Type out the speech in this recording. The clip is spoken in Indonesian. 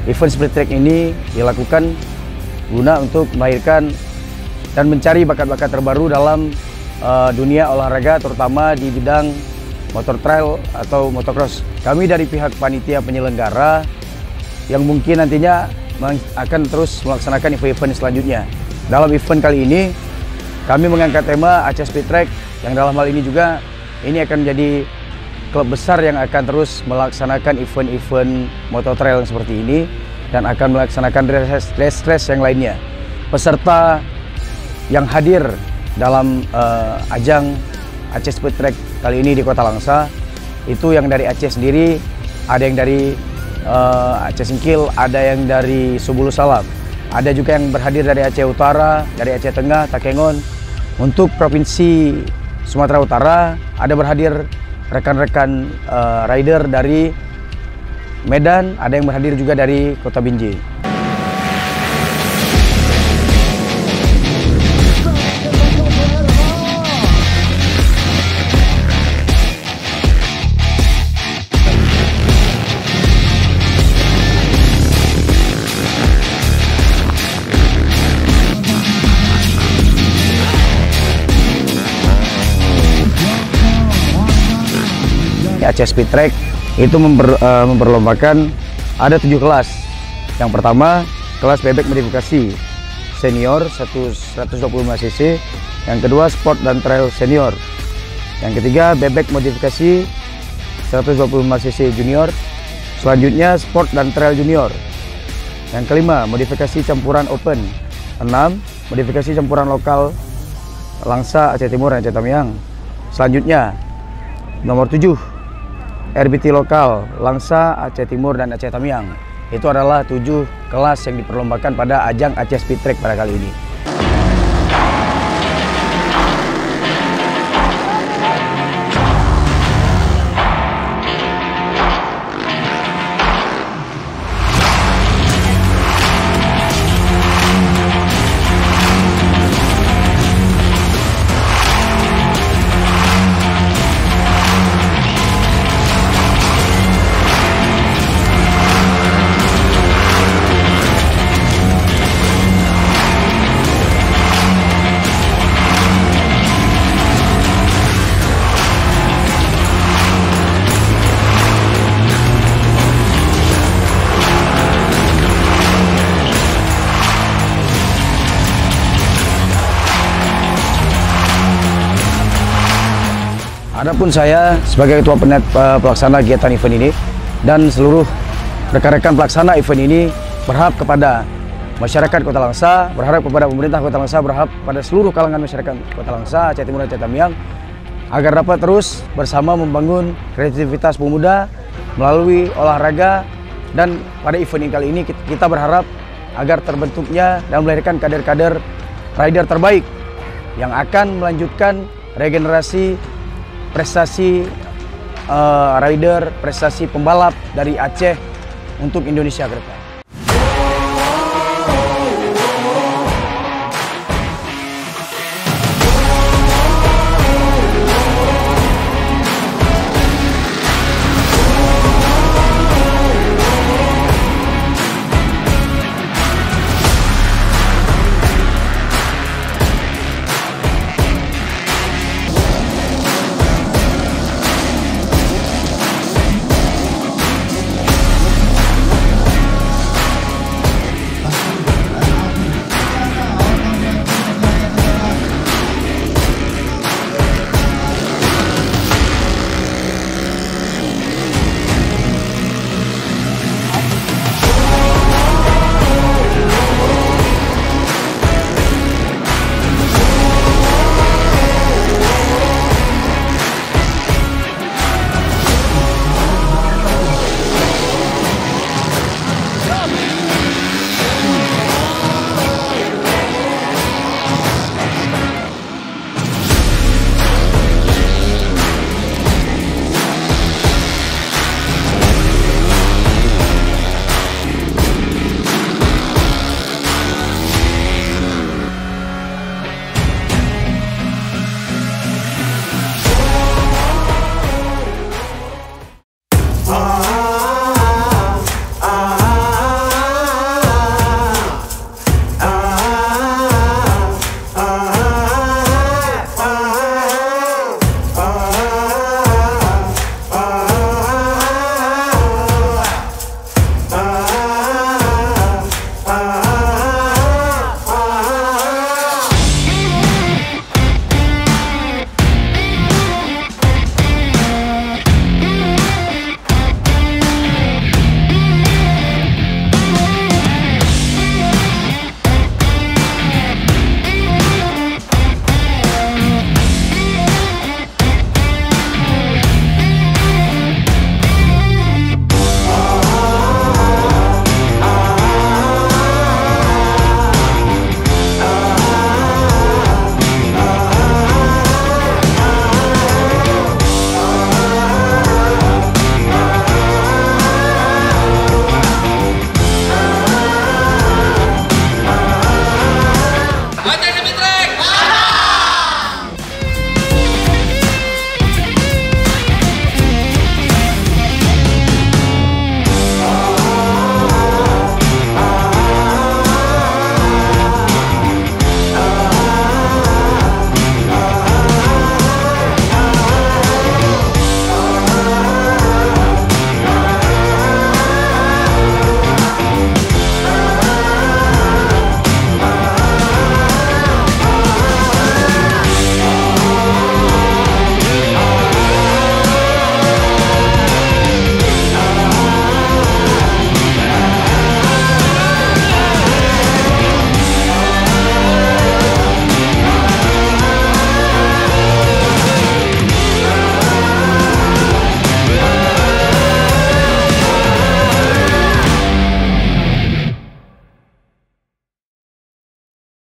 event Speed Track ini dilakukan guna untuk melahirkan dan mencari bakat-bakat terbaru dalam dunia olahraga, terutama di bidang motor trail atau motocross. Kami dari pihak panitia penyelenggara yang mungkin nantinya akan terus melaksanakan event-event selanjutnya. Dalam event kali ini, kami mengangkat tema Aceh Speed Track, yang dalam hal ini juga ini akan menjadi klub besar yang akan terus melaksanakan event-event motor trail seperti ini dan akan melaksanakan race yang lainnya. Peserta yang hadir dalam ajang Aceh Speed Track kali ini di Kota Langsa itu yang dari Aceh sendiri, ada yang dari Aceh Singkil, ada yang dari Subulu Salam, ada juga yang berhadir dari Aceh Utara, dari Aceh Tengah, Takengon. Untuk Provinsi Sumatera Utara ada berhadir rekan-rekan rider dari Medan, ada yang berhadir juga dari Kota Binjai. Aceh Speed Track itu memperlombakan ada 7 kelas. Yang pertama, kelas bebek modifikasi senior 125 cc. Yang kedua, sport dan trail senior. Yang ketiga, bebek modifikasi 125 cc junior. Selanjutnya, sport dan trail junior. Yang kelima, modifikasi campuran open. 6, modifikasi campuran lokal Langsa, Aceh Timur, dan Aceh Tamiang. Selanjutnya, nomor 7, RBT lokal Langsa, Aceh Timur, dan Aceh Tamiang. Itu adalah 7 kelas yang diperlombakan pada ajang Aceh Speed Track pada kali ini. Adapun saya sebagai ketua pelaksana kegiatan event ini dan seluruh rekan-rekan pelaksana event ini berharap kepada masyarakat Kota Langsa, berharap kepada pemerintah Kota Langsa, berharap pada seluruh kalangan masyarakat Kota Langsa, Aceh Timur, dan Aceh Tamiang agar dapat terus bersama membangun kreativitas pemuda melalui olahraga. Dan pada event kali ini kita berharap agar terbentuknya dan melahirkan kader-kader rider terbaik yang akan melanjutkan regenerasi prestasi rider, prestasi pembalap dari Aceh untuk Indonesia ke depan.